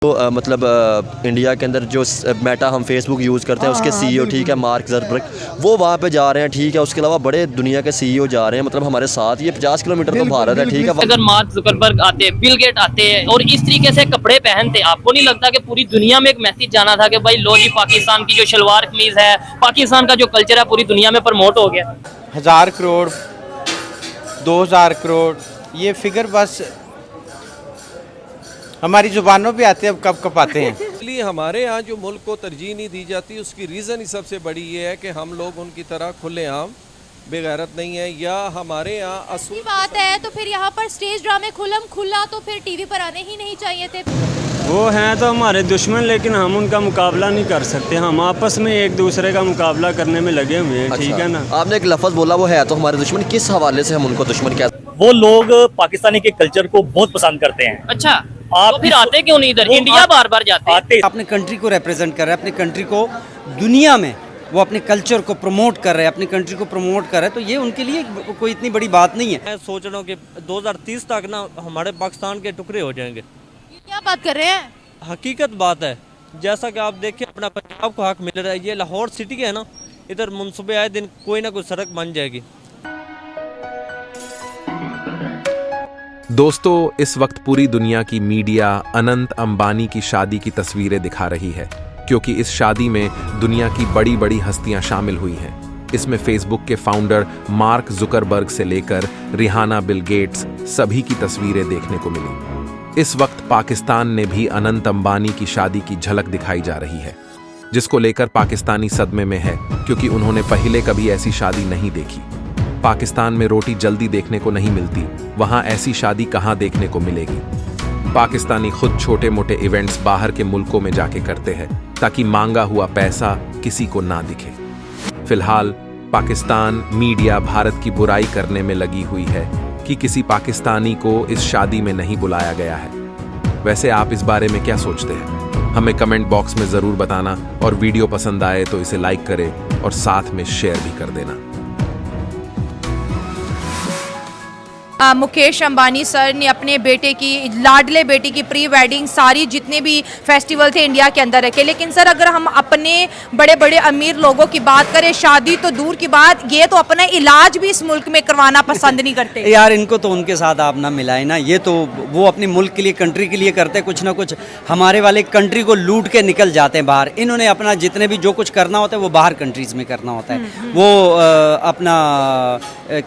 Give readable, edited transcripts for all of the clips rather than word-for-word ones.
मतलब इंडिया के अंदर जो मेटा हम फेसबुक यूज़ करते हैं उसके सीईओ ठीक है मार्क ज़करबर्ग वो वहाँ पे जा रहे हैं ठीक है। उसके अलावा बड़े दुनिया के सीईओ जा रहे हैं मतलब हमारे साथ। ये 50 किलोमीटर तो भारत है ठीक है। अगर मार्क ज़करबर्ग आते, बिल गेट आते हैं और इस तरीके से कपड़े पहनते, आपको नहीं लगता कि पूरी दुनिया में एक मैसेज जाना था कि भाई लो जी पाकिस्तान की जो शलवार कमीज है, पाकिस्तान का जो कल्चर है पूरी दुनिया में प्रमोट हो गया। 1000 करोड़ 2000 करोड़ ये फिगर बस हमारी जुबानों पे आते हैं, अब कब आते हैं। इसलिए हमारे यहाँ जो मुल्क को तरजीह नहीं दी जाती उसकी रीज़न ही सबसे बड़ी ये है कि हम लोग उनकी तरह खुलेआम बेगैरत नहीं है, या हमारे यहाँ असली बात है। तो फिर यहाँ पर स्टेज ड्रामे खुलम खुला तो फिर टीवी पर आने ही नहीं चाहिए थे। वो हैं तो हमारे दुश्मन, लेकिन हम उनका मुकाबला नहीं कर सकते। हम आपस में एक दूसरे का मुकाबला करने में लगे हुए हैं। ठीक है ना। आपने एक लफ्ज़ बोला वो है तो हमारे दुश्मन, किस हवाले से हम उनको दुश्मन कहते हैं? वो लोग पाकिस्तानी के कल्चर को बहुत पसंद करते हैं। अच्छा, आप तो फिर आते क्यों नहीं इधर? इंडिया बार बार जाते हैं। अपने कंट्री को रिप्रेजेंट कर रहे हैं, अपने कंट्री को दुनिया में वो अपने कल्चर को प्रमोट कर रहे हैं, अपनी कंट्री को प्रमोट कर रहे हैं, तो ये उनके लिए कोई इतनी बड़ी बात नहीं है। मैं सोच रहा हूँ कि 2030 तक ना हमारे पाकिस्तान के टुकड़े हो जाएंगे। क्या बात कर रहे हैं? हकीकत बात है। जैसा कि आप देखिए अपना पंजाब को हक मिल रहा है, ये लाहौर सिटी है ना, इधर मुनसूबे आए दिन कोई ना कोई सड़क बन जाएगी। दोस्तों, इस वक्त पूरी दुनिया की मीडिया अनंत अंबानी की शादी की तस्वीरें दिखा रही है, क्योंकि इस शादी में दुनिया की बड़ी बड़ी हस्तियां शामिल हुई हैं। इसमें फेसबुक के फाउंडर मार्क जुकरबर्ग से लेकर रिहाना, बिल गेट्स सभी की तस्वीरें देखने को मिली। इस वक्त पाकिस्तान ने भी अनंत अंबानी की शादी की झलक दिखाई जा रही है, जिसको लेकर पाकिस्तानी सदमे में है, क्योंकि उन्होंने पहले कभी ऐसी शादी नहीं देखी। पाकिस्तान में रोटी जल्दी देखने को नहीं मिलती, वहां ऐसी शादी कहां देखने को मिलेगी। पाकिस्तानी खुद छोटे मोटे इवेंट्स बाहर के मुल्कों में जाके करते हैं ताकि मांगा हुआ पैसा किसी को ना दिखे। फिलहाल पाकिस्तान मीडिया भारत की बुराई करने में लगी हुई है कि किसी पाकिस्तानी को इस शादी में नहीं बुलाया गया है। वैसे आप इस बारे में क्या सोचते हैं? हमें कमेंट बॉक्स में जरूर बताना, और वीडियो पसंद आए तो इसे लाइक करें और साथ में शेयर भी कर देना। मुकेश अंबानी सर ने अपने बेटे की, लाडले बेटी की प्री वेडिंग सारी जितने भी फेस्टिवल थे इंडिया के अंदर रखे। लेकिन सर अगर हम अपने बड़े बड़े अमीर लोगों की बात करें, शादी तो दूर की बात, ये तो अपना इलाज भी इस मुल्क में करवाना पसंद नहीं करते। यार इनको तो उनके साथ आप ना मिलाए ना, ये तो वो अपने मुल्क के लिए, कंट्री के लिए करते कुछ ना कुछ। हमारे वाले कंट्री को लूट के निकल जाते हैं बाहर। इन्होंने अपना जितने भी जो कुछ करना होता है वो बाहर कंट्रीज़ में करना होता है। वो अपना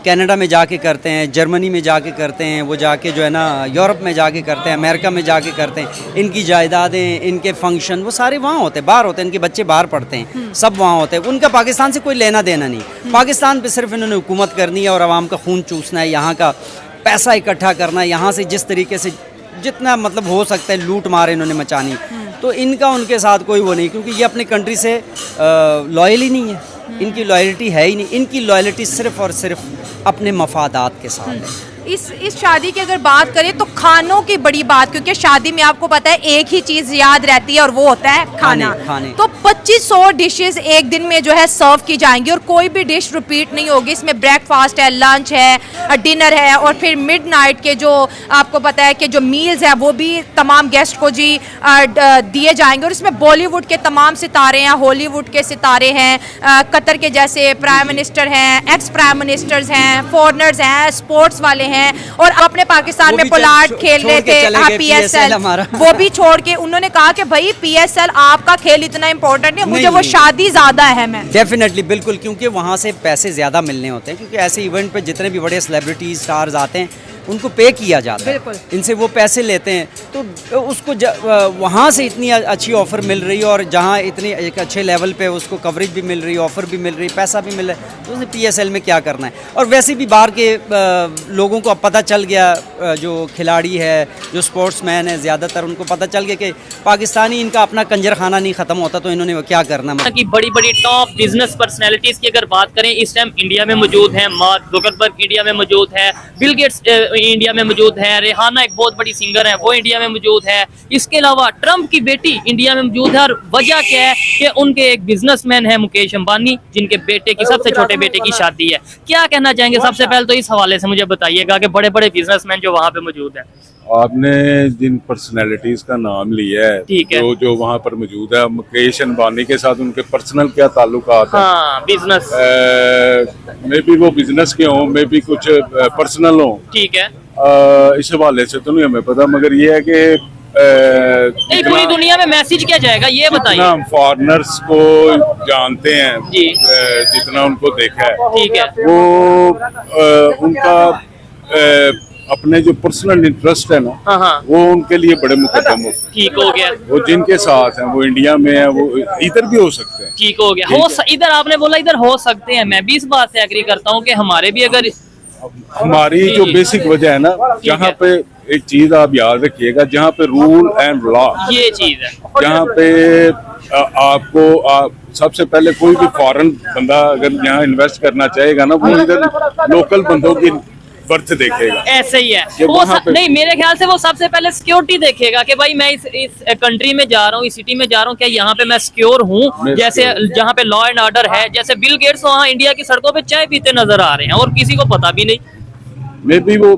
कनाडा में जाके करते हैं, जर्मनी में जाके करते हैं, वो जाके जो है ना यूरोप में जाके करते हैं, अमेरिका में जाके करते हैं। इनकी जायदादें, इनके फंक्शन वो सारे वहाँ होते हैं, बाहर होते हैं। इनके बच्चे बाहर पढ़ते हैं, सब वहाँ होते हैं। उनका पाकिस्तान से कोई लेना देना नहीं। पाकिस्तान पे सिर्फ इन्होंने हुकूमत करनी है और आवाम का खून चूसना है, यहाँ का पैसा इकट्ठा करना है, यहाँ से जिस तरीके से जितना मतलब हो सकता है लूट मार इन्होंने मचानी। तो इनका उनके साथ कोई वो नहीं, क्योंकि ये अपनी कंट्री से लॉयल ही नहीं है। इनकी लॉयल्टी है ही नहीं। इनकी लॉयल्टी सिर्फ और सिर्फ अपने मफादात के साथ है। इस शादी की अगर बात करें तो खानों की बड़ी बात, क्योंकि शादी में आपको पता है एक ही चीज याद रहती है और वो होता है खाना। तो 2500 डिशेस एक दिन में जो है सर्व की जाएंगी और कोई भी डिश रिपीट नहीं होगी। इसमें ब्रेकफास्ट है, लंच है, डिनर है और फिर मिडनाइट के जो आपको पता है कि जो मील्स है वो भी तमाम गेस्ट को जी दिए जाएंगे। और इसमें बॉलीवुड के तमाम सितारे हैं, हॉलीवुड के सितारे हैं, कतर के जैसे प्राइम मिनिस्टर हैं, एक्स प्राइम मिनिस्टर्स हैं, फॉरनर्स हैं, स्पोर्ट्स वाले हैं, और अपने पाकिस्तान में पोलार्ड खेल रहे थे PSL, वो भी छोड़ के उन्होंने कहा कि भाई PSL आपका खेल इतना इंपॉर्टेंट है, मुझे वो शादी ज्यादा अहम है। डेफिनेटली, बिल्कुल, क्योंकि वहाँ से पैसे ज्यादा मिलने होते हैं, क्योंकि ऐसे इवेंट पे जितने भी बड़े सेलिब्रिटीज स्टार्स आते हैं उनको पे किया जाता है, इनसे वो पैसे लेते हैं। तो उसको वहाँ से इतनी अच्छी ऑफ़र मिल रही है और जहाँ इतनी एक अच्छे लेवल पे उसको कवरेज भी मिल रही है, ऑफ़र भी मिल रही है, पैसा भी मिल रहा है, तो उसे PSL में क्या करना है। और वैसे भी बाहर के लोगों को अब पता चल गया, जो खिलाड़ी है, जो स्पोर्ट्समैन है, ज़्यादातर उनको पता चल गया कि पाकिस्तानी इनका अपना कंजर खाना नहीं ख़त्म होता, तो इन्होंने क्या करना। कि बड़ी बड़ी टॉप बिजनेस पर्सनैलिटीज़ की अगर बात करें, इस टाइम इंडिया में मौजूद है। मार्क जुकरबर्ग इंडिया में मौजूद है, बिल गेट्स इंडिया में मौजूद है, रिहाना एक बहुत बड़ी सिंगर है वो इंडिया में मौजूद है। इसके अलावा ट्रम्प की बेटी इंडिया में मौजूद है। और वजह क्या है कि उनके एक बिजनेसमैन है मुकेश अंबानी, जिनके बेटे की, सबसे छोटे बेटे की शादी है। क्या कहना चाहेंगे? सबसे पहले तो इस हवाले से मुझे बताइएगा कि बड़े बड़े बिजनेसमैन जो वहाँ पे मौजूद है। आपने जिन पर्सनैलिटीज का नाम लिया है, ठीक है, जो वहाँ पर मौजूद है, मुकेश अंबानी के साथ उनके पर्सनल क्या ताल्लुकात हैं? बिजनेस, मे बी वो बिजनेस के हों, मे बी कुछ पर्सनल हों, ठीक है, इस हवाले से तो नहीं हमें पता, मगर ये है कि पूरी दुनिया में मैसेज क्या जाएगा ये बताइए। हम फॉरेनर्स को जानते हैं जी, जितना उनको देखा है, ठीक है, वो उनका अपने जो पर्सनल इंटरेस्ट है ना, वो उनके लिए बड़े मुकद्दम हो सकते हैं। ठीक हो गया। वो जिनके साथ हैं, वो इंडिया में है, वो इधर भी हो सकते हैं। ठीक हो गया। इधर आपने बोला इधर हो सकते हैं, मैं भी इस बात से एग्री करता हूँ कि हमारे भी अगर हमारी जो बेसिक वजह है ना, जहाँ पे एक चीज आप याद रखिएगा, जहाँ पे रूल एंड लॉ, ये चीज है, जहाँ पे आपको सबसे पहले कोई भी फॉरेन बंदा अगर यहाँ इन्वेस्ट करना चाहेगा ना, वो इधर लोकल बंदों की बर्थ देखेगा। ऐसे ही है वो नहीं, मेरे ख्याल से वो सबसे पहले सिक्योरिटी देखेगा कि भाई मैं इस कंट्री में जा रहा हूँ, इस सिटी में जा रहा हूँ, क्या यहाँ पे मैं सिक्योर हूँ, जैसे जहाँ पे लॉ एंड ऑर्डर है। जैसे बिल गेट्स वहाँ इंडिया की सड़कों पे चाय पीते नजर आ रहे हैं और किसी को पता भी नहीं। मे बी वो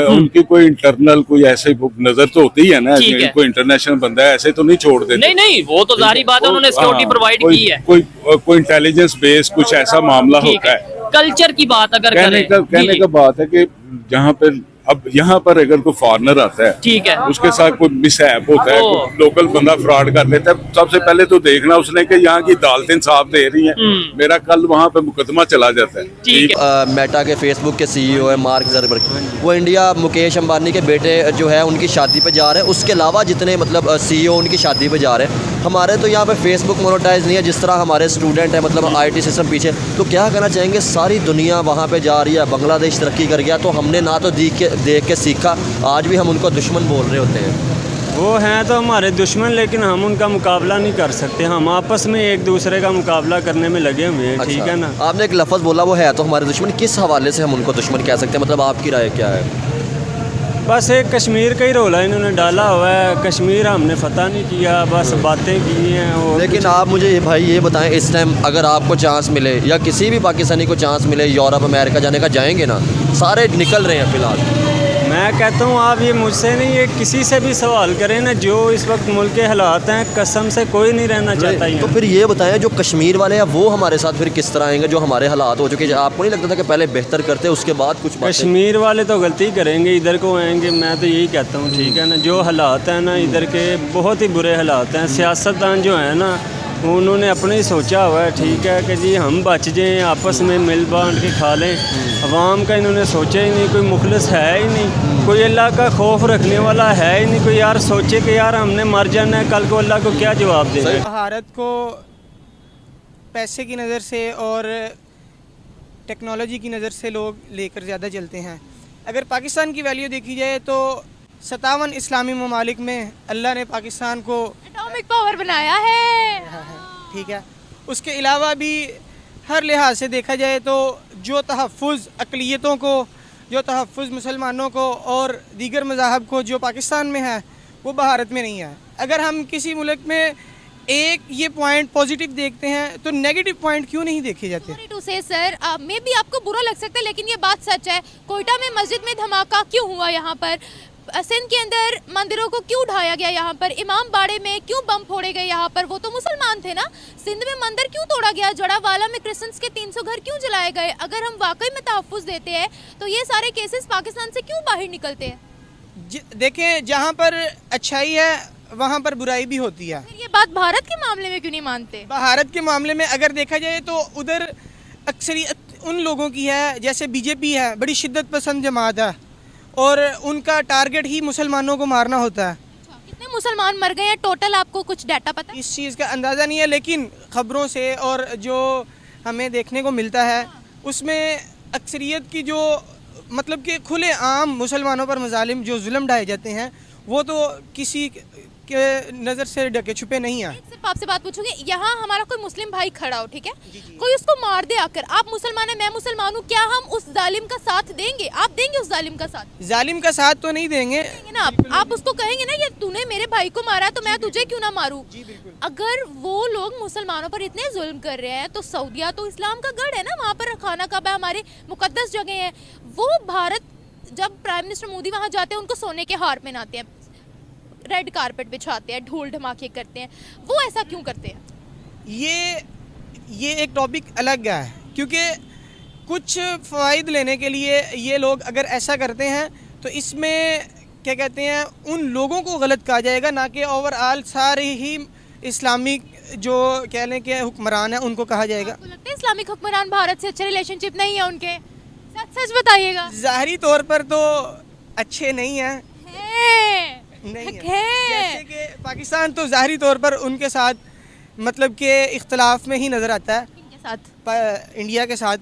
उनकी कोई इंटरनल कोई ऐसे नजर तो होती ही है ना, कोई इंटरनेशनल बंदा है, ऐसे तो नहीं छोड़ देते। नहीं वो तो जाहिर बात है, उन्होंने सिक्योरिटी प्रोवाइड की है। कोई इंटेलिजेंस बेस कुछ ऐसा मामला होता है। कल्चर की बात अगर कहने का बात है कि जहाँ पे अब यहाँ पर अगर कोई फॉरेनर आता है, ठीक है, उसके साथ कोई मिसहैप होता है, लोकल बंदा फ्रॉड कर लेता है, सबसे पहले तो देखना उसने कि यहाँ की अदालतें इंसाफ दे रही हैं, मेरा कल वहाँ पे मुकदमा चला जाता है। मेटा के फेसबुक के CEO है मार्क ज़करबर्ग, वो इंडिया मुकेश अंबानी के बेटे जो है उनकी शादी पे जा रहे हैं। उसके अलावा जितने मतलब CEO उनकी शादी पे जा रहे हैं। हमारे तो यहाँ पे फेसबुक मोनेटाइज नहीं है, जिस तरह हमारे स्टूडेंट है, मतलब IT सिस्टम पीछे। तो क्या कहना चाहेंगे, सारी दुनिया वहाँ पे जा रही है, बांग्लादेश तरक्की कर गया, तो हमने ना तो देख के सीखा, आज भी हम उनको दुश्मन बोल रहे होते हैं। वो हैं तो हमारे दुश्मन, लेकिन हम उनका मुकाबला नहीं कर सकते। हम आपस में एक दूसरे का मुकाबला करने में लगे हुए हैं। ठीक है ना, आपने एक लफ्ज़ बोला वो है तो हमारे दुश्मन, किस हवाले से हम उनको दुश्मन कह सकते हैं, मतलब आपकी राय क्या है? बस एक कश्मीर का ही रोला इन्होंने डाला हुआ है, कश्मीर हमने फतह नहीं किया, बस बातें की हैं। और लेकिन आप मुझे भाई ये बताएं, इस टाइम अगर आपको चांस मिले या किसी भी पाकिस्तानी को चांस मिले यूरोप अमेरिका जाने का, जाएंगे ना? सारे निकल रहे हैं फ़िलहाल। मैं कहता हूँ आप ये मुझसे नहीं, ये किसी से भी सवाल करें ना, जो इस वक्त मुल्क के हालात हैं, कसम से कोई नहीं रहना चाहता है। तो फिर ये बताएं, जो कश्मीर वाले हैं वो हमारे साथ फिर किस तरह आएंगे, जो हमारे हालात हो चुके हैं? आपको नहीं लगता था कि पहले बेहतर करते उसके बाद कुछ? कश्मीर वाले तो गलती करेंगे, इधर को आएंगे, मैं तो यही कहता हूँ। ठीक है ना, जो हालात हैं ना इधर के, बहुत ही बुरे हालात हैं। सियासतदान जो है ना, उन्होंने अपने ही सोचा हुआ है, ठीक है, कि जी हम बच जाएं, आपस में मिल बांट के खा लें। अवाम का इन्होंने सोचा ही नहीं, कोई मुखलिस है ही नहीं, कोई अल्लाह का खौफ रखने वाला है ही नहीं। कोई यार सोचे कि यार हमने मर जाना है, कल को अल्लाह को क्या जवाब देना है। भारत को पैसे की नज़र से और टेक्नोलॉजी की नज़र से लोग लेकर ज़्यादा चलते हैं। अगर पाकिस्तान की वैल्यू देखी जाए तो 57 इस्लामी ममालिक में अल्लाह ने पाकिस्तान को एटॉमिक पावर बनाया है। ठीक है, उसके अलावा भी हर लिहाज से देखा जाए तो जो तहफ़्फ़ुज़ अक़लियतों को, जो तहफ़्फ़ुज़ मुसलमानों को और दीगर मज़ाहब को जो पाकिस्तान में है, वो भारत में नहीं है। अगर हम किसी मुल्क में एक ये पॉइंट पॉजिटिव देखते हैं तो नेगेटिव पॉइंट क्यों नहीं देखे जाते? टू से सर, मे बी आपको बुरा लग सकता है, लेकिन ये बात सच है। कोयटा में मस्जिद में धमाका क्यों हुआ? यहाँ पर सिंध के अंदर मंदिरों को क्यों ढाया गया? यहाँ पर इमाम बाड़े में क्यों बम फोड़े गए? यहाँ पर वो तो मुसलमान थे ना। सिंध में मंदिर क्यों तोड़ा गया? जड़ावाला में क्रिश्चियंस के 300 घर क्यों जलाए गए? अगर हम वाकई में तहफ़्फ़ुज़ देते हैं तो ये सारे केसेस पाकिस्तान से क्यों बाहर निकलते हैं? देखें, जहाँ पर अच्छाई है वहाँ पर बुराई भी होती है। ये बात भारत के मामले में क्यों नहीं मानते? भारत के मामले में अगर देखा जाए तो उधर अक्सरियत उन लोगों की है, जैसे BJP है, बड़ी शिद्दत पसंद जमात है और उनका टारगेट ही मुसलमानों को मारना होता है। कितने मुसलमान मर गए हैं टोटल? आपको कुछ डाटा पता है? इस चीज़ का अंदाज़ा नहीं है, लेकिन ख़बरों से और जो हमें देखने को मिलता है उसमें अक्सरियत की जो मतलब कि खुले आम मुसलमानों पर मजालिम जो जुल्म ढाए जाते हैं, वो तो किसी के नज़र से ढके छुपे नहीं है। सिर्फ आपसे बात पूछूंगी, यहाँ हमारा कोई मुस्लिम भाई खड़ा हो, ठीक है, कोई उसको मार दे आकर, आप मुसलमान है मैं मुसलमान हूँ, क्या हम उस जालिम का साथ देंगे? आप देंगे उस जालिम का साथ? जालिम का साथ तो नहीं देंगे ना। आप उसको कहेंगे ना, ये तूने मेरे भाई को मारा तो मैं तुझे क्यों ना मारूं? अगर वो लोग मुसलमानों पर इतने जुल्म कर रहे हैं तो सऊदिया तो इस्लाम का गढ़ है ना, वहाँ पर खाना काबा हमारे मुकद्दस जगह है। वो भारत जब प्राइम मिनिस्टर मोदी वहाँ जाते हैं उनको सोने के हार पहनाते हैं, रेड कारपेट बिछाते हैं, ढोल धमाके करते हैं, वो ऐसा क्यों करते हैं? ये एक टॉपिक अलग है, क्योंकि कुछ फ़वाइद लेने के लिए ये लोग अगर ऐसा करते हैं तो इसमें क्या कहते हैं, उन लोगों को गलत कहा जाएगा, ना कि ओवरऑल सारे ही इस्लामिक जो कह लें कि हुक्मरान है उनको कहा जाएगा। आपको लगता है इस्लामिक हुक्मरान भारत से अच्छे रिलेशनशिप नहीं है उनके? सच सच बताइएगा। ज़ाहिरी तौर पर तो अच्छे नहीं हैं, नहीं है। जैसे कि पाकिस्तान तो ज़ाहिरी तौर पर उनके साथ मतलब के इख्तलाफ में ही नज़र आता है। किनके साथ? इंडिया के साथ।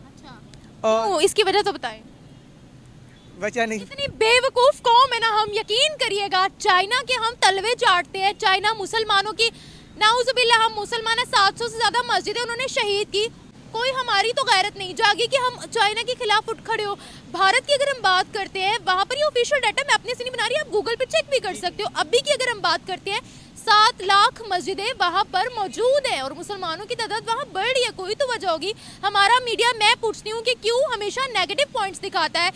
अच्छा। और इसकी वजह तो बताएं। वजह नहीं। इतनी बेवकूफ़ कौम है ना, हम यकीन करिएगा, चाइना के हम तलवे चाटते हैं, चाइना मुसलमानों की, नाउज़ुबिल्लाह, हम मुसलमान है, 700 से ज़्यादा मस्जिदें उन्होंने शहीद की, कोई हमारी तो गैरत नहीं जागी कि हम चाइना के खिलाफ उठ खड़े हो। भारत की अगर हम बात करते हैं, वहाँ पर ये ऑफिशियल डाटा मैं अपने से नहीं बना रही, आप गूगल पे चेक भी कर सकते हो। अभी की अगर हम बात करते हैं, 7 लाख मस्जिदें वहाँ पर मौजूद हैं और मुसलमानों की तादाद वहाँ बढ़ रही है। कोई तो वजह होगी। हमारा मीडिया, मैं पूछती हूँ कि क्यों हमेशा नेगेटिव पॉइंट्स दिखाता है।